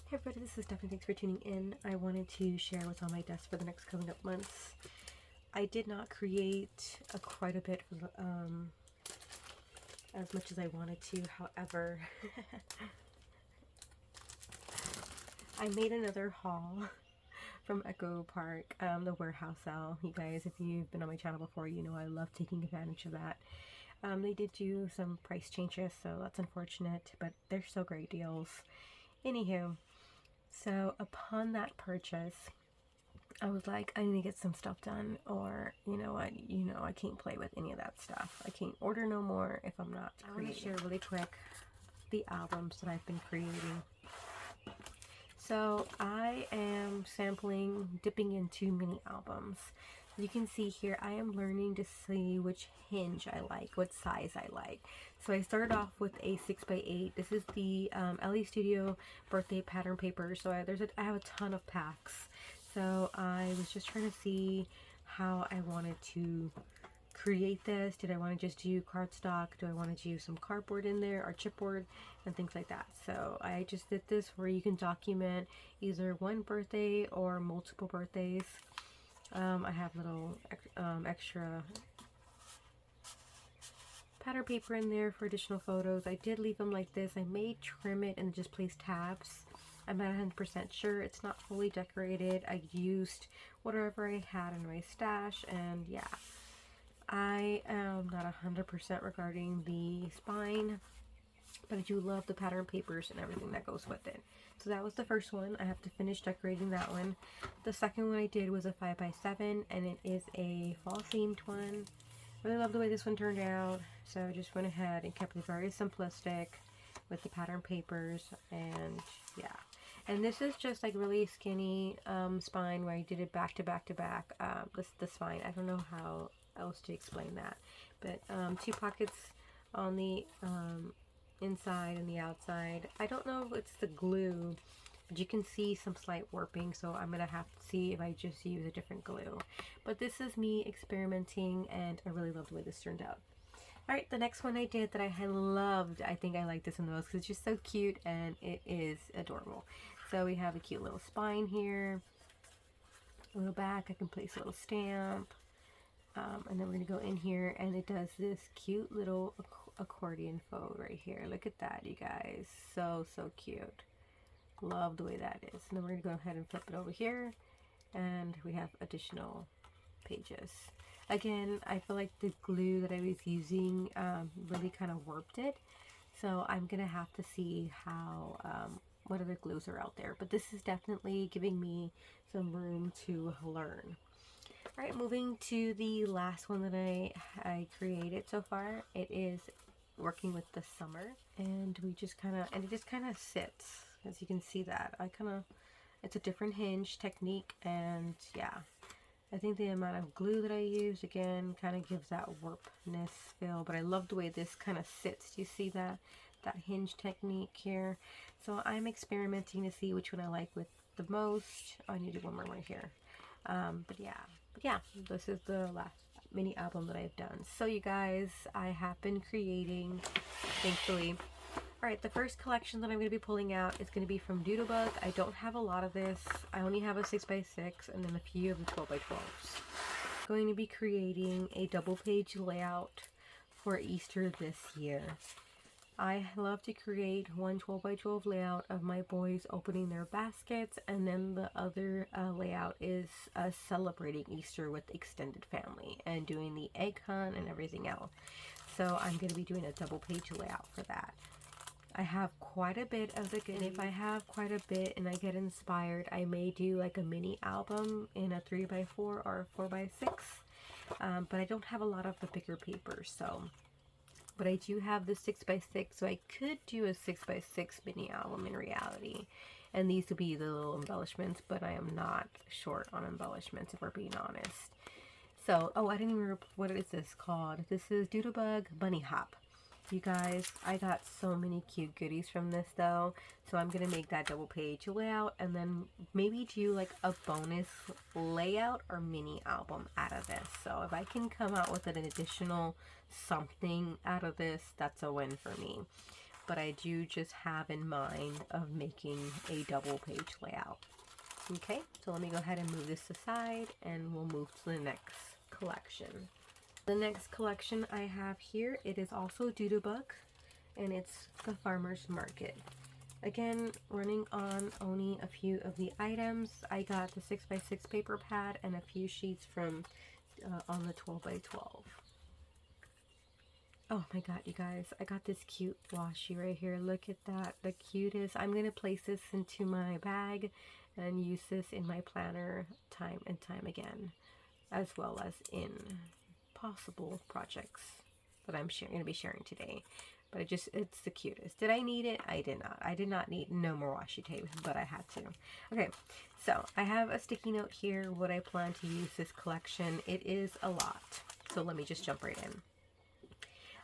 Hey everybody, this is Stephanie. Thanks for tuning in. I wanted to share what's on my desk for the next coming up months. I did not create quite a bit as much as I wanted to. However, I made another haul from Echo Park, the warehouse sale. You guys, if you've been on my channel before, you know I love taking advantage of that. They did do some price changes, so that's unfortunate, but they're still great deals. Anywho, so upon that purchase, I was like, I need to get some stuff done, or I can't play with any of that stuff. I can't order no more if I'm not creating. I want to share really quick the albums that I've been creating. So I am dipping into mini albums. You can see here, I am learning to see which hinge I like, what size I like. So I started off with a 6x8. This is the LE Studio birthday pattern paper. So I have a ton of packs. So I was just trying to see how I wanted to create this. Did I want to just do cardstock? Do I want to do some cardboard in there or chipboard and things like that? So I just did this where you can document either one birthday or multiple birthdays. I have little extra pattern paper in there for additional photos. I did leave them like this. I may trim it and just place tabs. I'm not 100% sure. It's not fully decorated. I used whatever I had in my stash, and yeah. I am not 100% regarding the spine, but I do love the pattern papers and everything that goes with it. So that was the first one. I have to finish decorating that one. The second one I did was a 5x7, and it is a fall themed one. Really love the way this one turned out, so I just went ahead and kept it very simplistic with the pattern papers, and yeah. And this is just like really skinny spine where I did it back to back to back. The spine, I don't know how else to explain that, but 2 pockets on the inside and the outside. I don't know if it's the glue, but you can see some slight warping, so I'm gonna have to see if I just use a different glue. But this is me experimenting, and I really love the way this turned out. Alright, the next one I did that I had loved, I think I like this one the most because it's just so cute and it is adorable. So we have a cute little spine here, a little back, I can place a little stamp, and then we're going to go in here, and it does this cute little accordion fold right here. Look at that, you guys. So cute. Love the way that is. And then we're going to go ahead and flip it over here, and we have additional pages. Again, I feel like the glue that I was using really kind of warped it. So I'm going to have to see how, what other glues are out there. But this is definitely giving me some room to learn. Alright, moving to the last one that I created so far. It is working with the summer, and it just kind of sits, as you can see that. It's a different hinge technique, and yeah. I think the amount of glue that I use, again, kind of gives that warpness feel, but I love the way this kind of sits. Do you see that hinge technique here? So I'm experimenting to see which one I like with the most. Oh, I need to do one more right here. But yeah, this is the last mini album that I've done. So you guys, I have been creating, thankfully. Alright, the first collection that I'm going to be pulling out is going to be from Doodlebug. I don't have a lot of this. I only have a 6x6 and then a few of the 12x12s. I'm going to be creating a double page layout for Easter this year. I love to create one 12x12 layout of my boys opening their baskets, and then the other layout is celebrating Easter with extended family and doing the egg hunt and everything else. So I'm going to be doing a double page layout for that. I have quite a bit of the good. And if I have quite a bit and I get inspired, I may do like a mini album in a 3x4 or a 4x6. But I don't have a lot of the bigger papers, so. But I do have the 6x6, so I could do a 6x6 mini album in reality. And these would be the little embellishments, but I am not short on embellishments, if we're being honest. So, oh, I didn't even remember, what is this called? This is Doodlebug Bunny Hop. You guys, I got so many cute goodies from this though, so I'm gonna make that double page layout and then maybe do like a bonus layout or mini album out of this. So if I can come out with an additional something out of this, that's a win for me. but I do just have in mind of making a double page layout. Okay, so let me go ahead and move this aside and we'll move to the next collection. The next collection I have here, it is also a doodle book, and it's the Farmer's Market. Again, running on only a few of the items. I got the 6x6 paper pad and a few sheets from on the 12x12. Oh my god, you guys, I got this cute washi right here. Look at that, the cutest. I'm going to place this into my bag and use this in my planner time and time again, as well as in possible projects that I'm going to be sharing today. But it's the cutest. Did I need it? I did not. I did not need no more washi tape, but I had to. Okay, so I have a sticky note here, what I plan to use this collection. It is a lot, so let me just jump right in.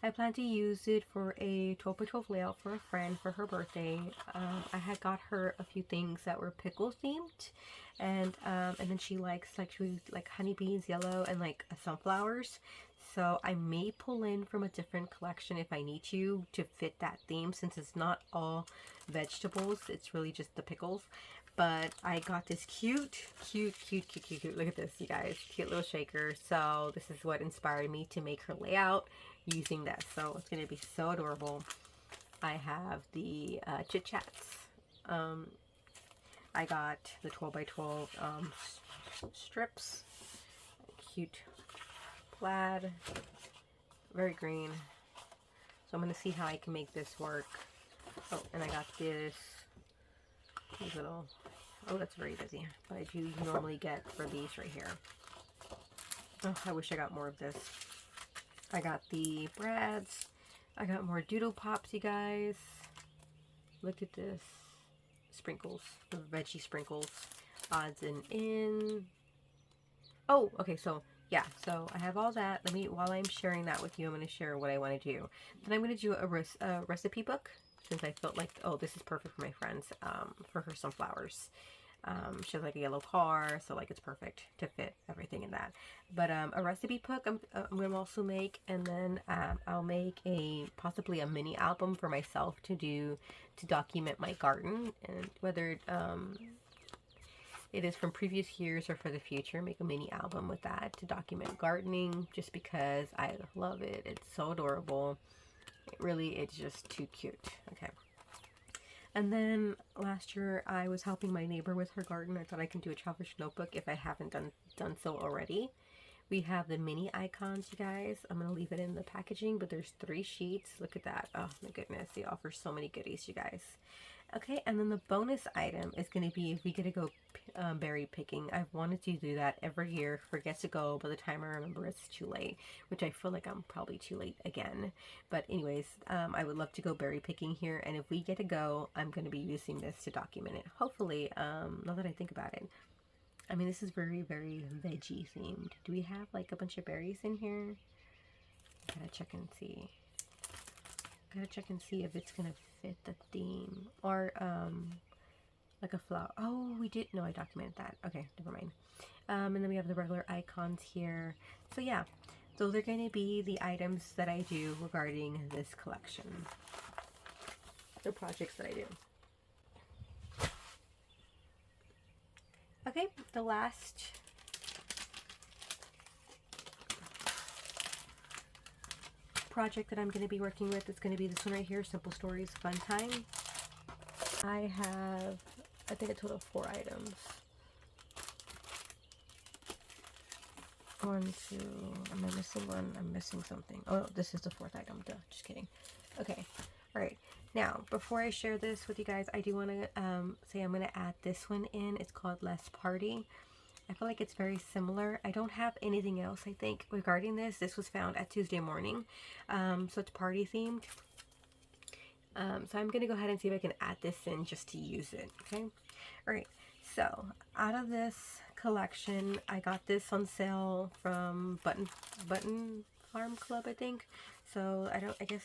I plan to use it for a 12x12 layout for a friend for her birthday. I had got her a few things that were pickle themed, and then she likes like honeybees, yellow, and like sunflowers. So I may pull in from a different collection if I need to fit that theme, since it's not all vegetables, it's really just the pickles. But I got this cute. Look at this, you guys. Cute little shaker. So this is what inspired me to make her layout using that. So it's going to be so adorable. I have the Chit Chats. I got the 12x12 strips. Cute plaid. Very green. So I'm going to see how I can make this work. Oh, and I got these little... Oh, that's very busy. But I do normally get for these right here. Oh, I wish I got more of this. I got the brads. I got more doodle pops, you guys. Look at this. Sprinkles. The veggie sprinkles. Odds and ends. Oh, okay, so yeah, so I have all that. Let me, while I'm sharing that with you, I'm going to share what I want to do. Then I'm going to do a recipe book, since I felt like, oh, this is perfect for my friends, for her sunflowers. She has like a yellow car, so like it's perfect to fit everything in that. But a recipe book I'm going to also make, and then I'll make possibly a mini album for myself to document my garden, and whether it is from previous years or for the future, make a mini album with that to document gardening, just because I love it. It's so adorable. It's just too cute. Okay. And then last year I was helping my neighbor with her garden. I thought I can do a traveler's notebook if I haven't done so already. We have the mini icons, you guys. I'm going to leave it in the packaging, but there's 3 sheets. Look at that. Oh my goodness. They offer so many goodies, you guys. Okay, and then the bonus item is going to be if we get to go berry picking. I've wanted to do that every year. Forget to go. By the time I remember, it's too late, which I feel like I'm probably too late again. But anyways, I would love to go berry picking here, and if we get to go, I'm going to be using this to document it. Hopefully, now that I think about it. I mean, this is very, very veggie themed. Do we have like a bunch of berries in here? Gotta check and see. Gotta check and see if it's gonna fit the theme, or like a flower. Oh, we did. No, I documented that. Okay, never mind. And then we have the regular icons here. So yeah, those are going to be the items that I do regarding this collection. The projects that I do. Okay, the last project that I'm going to be working with is going to be this one right here, Simple Stories Fun Time. I have, I think, a total of 4 items. 1, 2, am I missing one? I'm missing something. Oh, this is the 4th item. Duh, just kidding. Okay, alright. Now, before I share this with you guys, I do want to say I'm going to add this one in. It's called Less Party. I feel like it's very similar. I don't have anything else, I think, regarding this. This was found at Tuesday Morning. So it's party themed. So I'm going to go ahead and see if I can add this in just to use it. Okay. Alright. So out of this collection, I got this on sale from Button Farm Club, I think. So I guess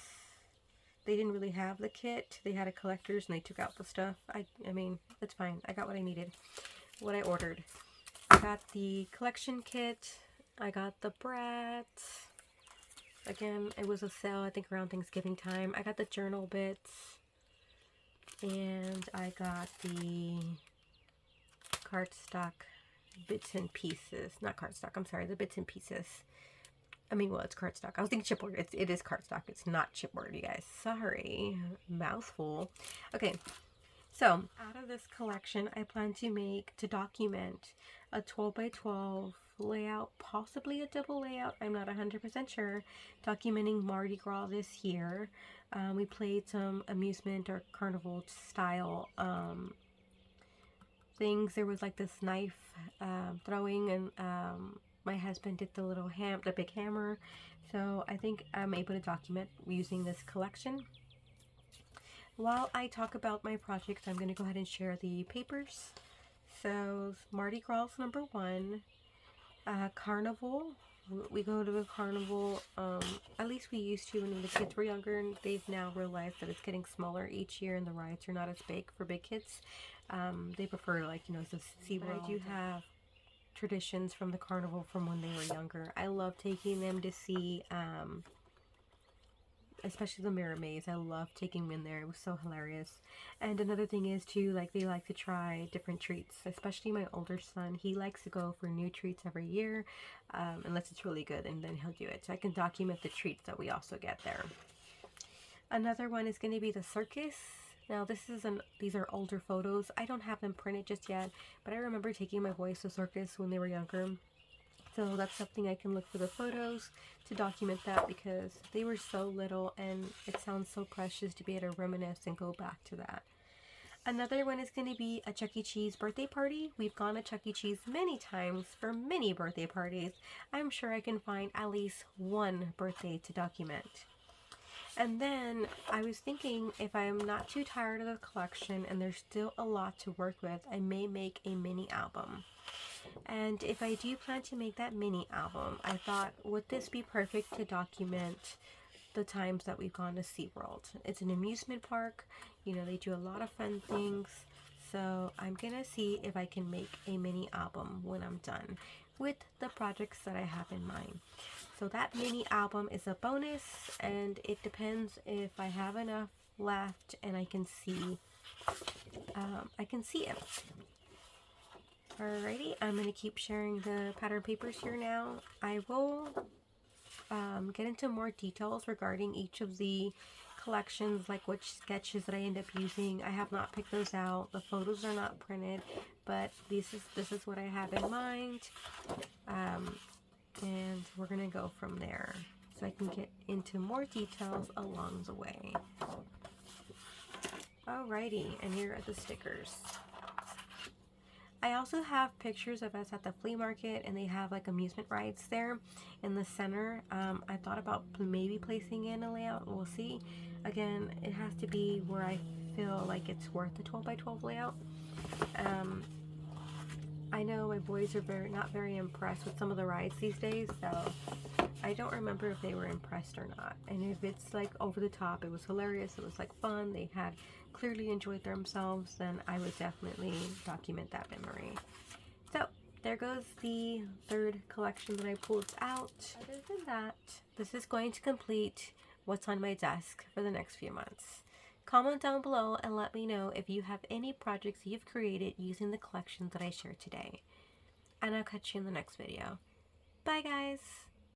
they didn't really have the kit. They had a collector's and they took out the stuff. I mean, that's fine. I got what I needed. What I ordered. I got the collection kit. I got the brats. Again, it was a sale, I think around Thanksgiving time. I got the journal bits, and I got the cardstock bits and pieces. Not cardstock, I'm sorry, the bits and pieces. I mean, well, it's cardstock. I was thinking chipboard. It is cardstock. It's not chipboard, you guys. Sorry. Mouthful. Okay. So, out of this collection, I plan to document a 12 by 12 layout, possibly a double layout. I'm not 100% sure. Documenting Mardi Gras this year. We played some amusement or carnival style things. There was like this knife throwing, and my husband did the big hammer. So I think I'm able to document using this collection. While I talk about my projects, I'm going to go ahead and share the papers. So Mardi Gras number 1, Carnival. We go to the carnival, at least we used to when the kids were younger, and they've now realized that it's getting smaller each year and the rides are not as big for big kids. They prefer, like, you know, the SeaWorld. I do have traditions from the carnival from when they were younger. I love taking them to see, especially the Mirror Maze. I love taking them in there. It was so hilarious. And another thing is too, like, they like to try different treats, especially my older son. He likes to go for new treats every year, unless it's really good, and then he'll do it. So I can document the treats that we also get there. Another one is going to be the circus. Now these are older photos. I don't have them printed just yet, but I remember taking my boys to circus when they were younger. So that's something I can look for the photos to document that, because they were so little and it sounds so precious to be able to reminisce and go back to that. Another one is going to be a Chuck E. Cheese birthday party. We've gone to Chuck E. Cheese many times for many birthday parties. I'm sure I can find at least one birthday to document. And then I was thinking, if I'm not too tired of the collection and there's still a lot to work with, I may make a mini album. And if I do plan to make that mini album, I thought, would this be perfect to document the times that we've gone to SeaWorld? It's an amusement park. You know, they do a lot of fun things. So I'm gonna see if I can make a mini album when I'm done with the projects that I have in mind. So that mini album is a bonus, and it depends if I have enough left and I can see it. Alrighty, I'm going to keep sharing the pattern papers here now. I will get into more details regarding each of the collections, like which sketches that I end up using. I have not picked those out. The photos are not printed, but this is what I have in mind. And we're going to go from there, so I can get into more details along the way. Alrighty, and here are the stickers. I also have pictures of us at the flea market, and they have like amusement rides there in the center. I thought about maybe placing in a layout. We'll see. Again, it has to be where I feel like it's worth the 12 by 12 layout. I know my boys are not very impressed with some of the rides these days, so I don't remember if they were impressed or not. And if it's like over the top, it was hilarious, it was like fun, they had clearly enjoyed themselves, then I would definitely document that memory. So there goes the third collection that I pulled out. Other than that, this is going to complete what's on my desk for the next few months. Comment down below and let me know if you have any projects you've created using the collections that I shared today. And I'll catch you in the next video. Bye guys!